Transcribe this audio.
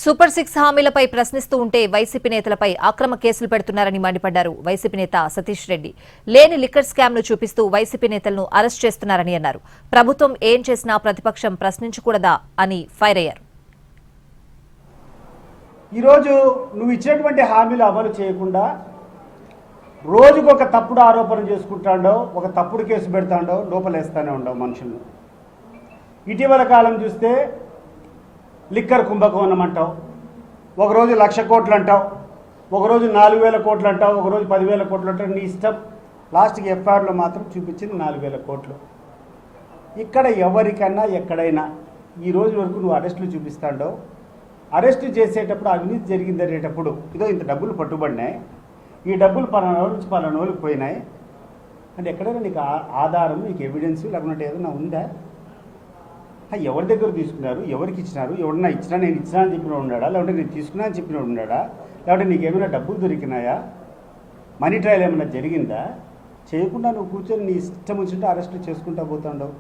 Super 6 హామీలపై ప్రశ్నిస్తూ ఉంటే YCP నేతలపై అక్రమ కేసులు పెడుతున్నారని మండిపడ్డారు వైసీపీ నేత సతీష్ రెడ్డి. లేని లిక్కర్ స్కామ్ ను చూపిస్తూ వైసీపీ నేతలను అరెస్ట్ చేస్తున్నారని అన్నారు. ప్రభుత్వం ఏం చేసినా ప్రతిపక్షం ప్రశ్నించకూడదా అని ఫైర్ అయ్యారు. ఈరోజు నువ్వు ఇచ్చినటువంటి హామీలు అమలు చేయకుండా రోజుకు ఒక తప్పుడు ఆరోపణ చేసుకుంటాడో, ఒక తప్పుడు కేసు పెడతాడో, లోపలేస్తూనే ఉండవు మనుషులను. ఇటీవల కాలం చూస్తే లిక్కర్ కుంభకోణం అంటావు, ఒకరోజు 1,00,000 కోట్లు అంటావు, ఒకరోజు 4,000 కోట్లు అంటావు, ఒకరోజు 10,000 కోట్లు అంటావు. నీ ఇష్టం. లాస్ట్కి ఎఫ్ఐఆర్లో మాత్రం చూపించింది 4,000 కోట్లు. ఇక్కడ ఎవరికన్నా ఎక్కడైనా ఈ రోజు వరకు నువ్వు అరెస్టులు చూపిస్తాడో, అరెస్టు చేసేటప్పుడు అవినీతి జరిగిందనేటప్పుడు ఇదో ఇంత డబ్బులు పట్టుబడినాయి, ఈ డబ్బులు పలానా రోజులకు పోయినాయి అంటే ఎక్కడైనా నీకు ఆధారం, నీకు ఎవిడెన్స్ లేకుంటే ఏదైనా ఉందా? ఎవరి దగ్గర తీసుకున్నారు, ఎవరికి ఇచ్చినారు, ఎవరన్నా ఇచ్చినా నేను ఇచ్చినా అని చెప్పిన ఉన్నాడా, లేకుంటే నేను తీసుకున్నా అని చెప్పిన ఉన్నాడా, లేకుంటే నీకు ఏమైనా డబ్బులు దొరికినాయా, మనీ ట్రయల్ ఏమైనా జరిగిందా? చేయకుండా నువ్వు కూర్చొని నీ ఇష్టం వచ్చినట్టు అరెస్టులు చేసుకుంటూ పోతుండవు.